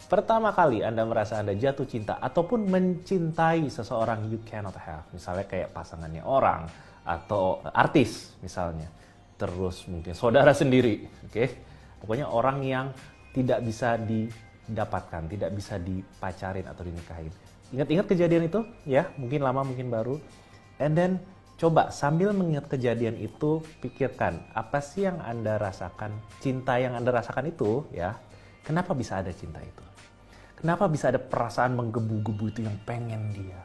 pertama kali Anda merasa Anda jatuh cinta ataupun mencintai seseorang you cannot have, misalnya kayak pasangannya orang atau artis misalnya, terus mungkin saudara sendiri, oke? Pokoknya orang yang tidak bisa didapatkan, tidak bisa dipacarin atau dinikahin. Ingat-ingat kejadian itu ya, mungkin lama mungkin baru. And then coba sambil mengingat kejadian itu, pikirkan apa sih yang Anda rasakan, cinta yang Anda rasakan itu ya. Kenapa bisa ada cinta itu? Kenapa bisa ada perasaan menggebu-gebu itu yang pengen dia?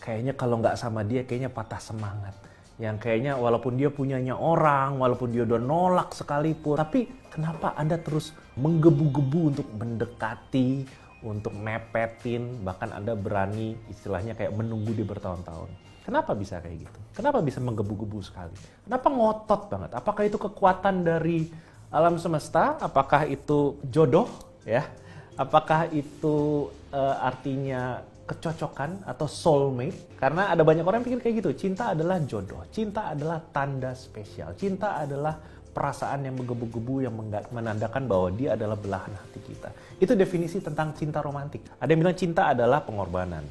Kayaknya kalau nggak sama dia, kayaknya patah semangat. Yang kayaknya walaupun dia punyanya orang, walaupun dia udah nolak sekalipun, tapi kenapa Anda terus menggebu-gebu untuk mendekati, untuk mepetin, bahkan Anda berani istilahnya kayak menunggu dia bertahun-tahun. Kenapa bisa kayak gitu? Kenapa bisa menggebu-gebu sekali? Kenapa ngotot banget? Apakah itu kekuatan dari alam semesta? Apakah itu jodoh? Ya, apakah itu artinya kecocokan atau soulmate? Karena ada banyak orang yang pikir kayak gitu. Cinta adalah jodoh. Cinta adalah tanda spesial. Cinta adalah perasaan yang menggebu-gebu yang menandakan bahwa dia adalah belahan hati kita. Itu definisi tentang cinta romantik. Ada yang bilang cinta adalah pengorbanan.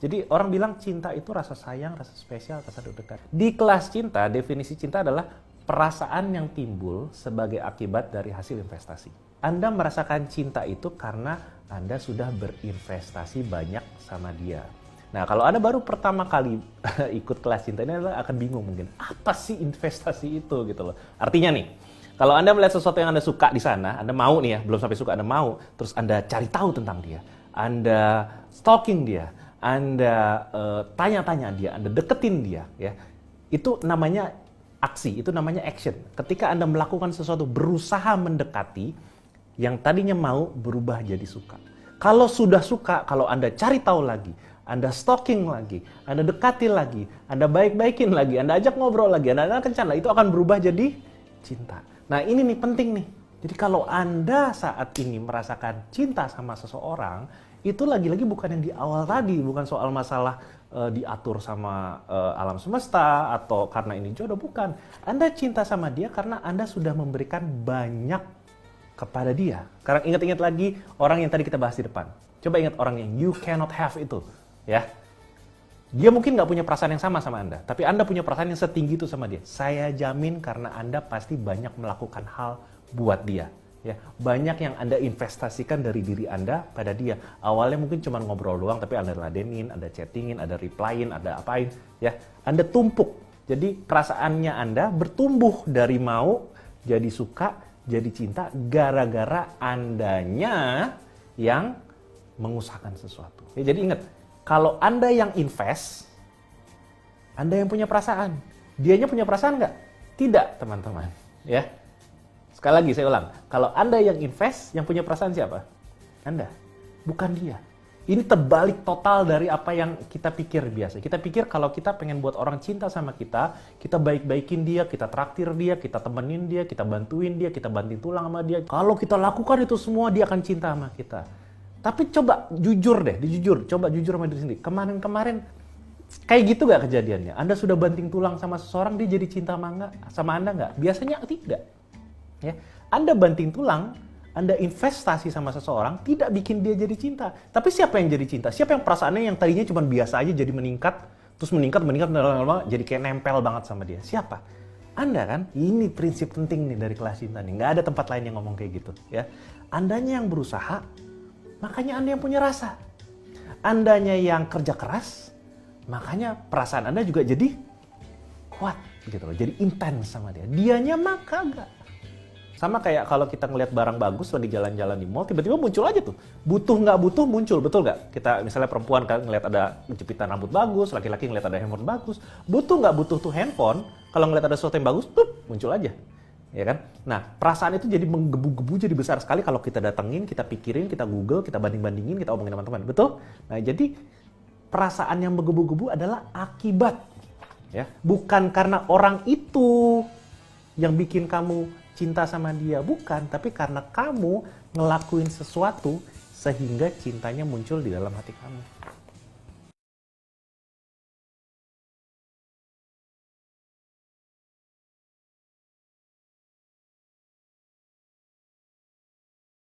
Jadi orang bilang cinta itu rasa sayang, rasa spesial, rasa dekat. Di kelas cinta, definisi cinta adalah perasaan yang timbul sebagai akibat dari hasil investasi. Anda merasakan cinta itu karena Anda sudah berinvestasi banyak sama dia. Nah, kalau Anda baru pertama kali ikut kelas cinta ini adalah akan bingung mungkin. Apa sih investasi itu gitu loh. Artinya nih, kalau Anda melihat sesuatu yang Anda suka di sana, Anda mau nih ya, belum sampai suka, Anda mau, terus Anda cari tahu tentang dia. Anda stalking dia, Anda tanya-tanya dia, Anda deketin dia, ya. Itu namanya aksi, itu namanya action. Ketika Anda melakukan sesuatu, berusaha mendekati, yang tadinya mau berubah jadi suka. Kalau sudah suka, kalau Anda cari tahu lagi, Anda stalking lagi, Anda dekati lagi, Anda baik-baikin lagi, Anda ajak ngobrol lagi, Anda kencan lagi, itu akan berubah jadi cinta. Nah ini nih penting nih. Jadi kalau Anda saat ini merasakan cinta sama seseorang, itu lagi-lagi bukan yang di awal tadi, bukan soal masalah diatur sama alam semesta atau karena ini jodoh, bukan. Anda cinta sama dia karena Anda sudah memberikan banyak kepada dia. Sekarang ingat-ingat lagi orang yang tadi kita bahas di depan. Coba ingat orang yang you cannot have itu, ya. Dia mungkin nggak punya perasaan yang sama Anda, tapi Anda punya perasaan yang setinggi itu sama dia. Saya jamin karena Anda pasti banyak melakukan hal buat dia. Ya, banyak yang Anda investasikan dari diri Anda pada dia. Awalnya mungkin cuma ngobrol doang, tapi Anda ladenin, Anda chattingin, Anda replyin, Anda apain, ya. Anda tumpuk. Jadi perasaannya Anda bertumbuh dari mau jadi suka, jadi cinta gara-gara Andanya yang mengusahakan sesuatu. Ya, jadi ingat, kalau Anda yang invest, Anda yang punya perasaan. Dianya punya perasaan nggak? Tidak, teman-teman. Ya. Sekali lagi saya ulang, kalau Anda yang invest, yang punya perasaan siapa? Anda, bukan dia. Ini terbalik total dari apa yang kita pikir biasa. Kita pikir kalau kita pengen buat orang cinta sama kita baik-baikin dia, kita traktir dia, kita temenin dia, kita bantuin dia, kita banting tulang sama dia. Kalau kita lakukan itu semua, dia akan cinta sama kita. Tapi coba jujur deh, coba jujur sama diri sendiri. Kemarin-kemarin kayak gitu gak kejadiannya? Anda sudah banting tulang sama seseorang, dia jadi cinta sama Anda nggak? Biasanya tidak. Ya, Anda banting tulang, Anda investasi sama seseorang, tidak bikin dia jadi cinta. Tapi siapa yang jadi cinta? Siapa yang perasaannya yang tadinya cuma biasa aja jadi meningkat, terus meningkat, lama-lama jadi kayak nempel banget sama dia? Siapa? Anda kan? Ini prinsip penting nih dari kelas cinta nih. Nggak ada tempat lain yang ngomong kayak gitu. Ya, Andanya yang berusaha, makanya Anda yang punya rasa. Andanya yang kerja keras, makanya perasaan Anda juga jadi kuat gitu loh, jadi intens sama dia. Dianya mah kagak. Sama kayak kalau kita ngelihat barang bagus di jalan-jalan di mall, tiba-tiba muncul aja tuh. Butuh nggak butuh muncul, betul nggak? Kita misalnya perempuan kan ngelihat ada jepitan rambut bagus, laki-laki ngelihat ada handphone bagus. Butuh nggak butuh tuh handphone, kalau ngelihat ada sesuatu yang bagus, tuh muncul aja. Ya kan? Nah, perasaan itu jadi menggebu-gebu, jadi besar sekali kalau kita datengin, kita pikirin, kita Google, kita banding-bandingin, kita omongin teman-teman. Betul? Nah, jadi perasaan yang menggebu-gebu adalah akibat. Ya, bukan karena orang itu yang bikin kamu cinta sama dia, bukan, tapi karena kamu ngelakuin sesuatu sehingga cintanya muncul di dalam hati kamu.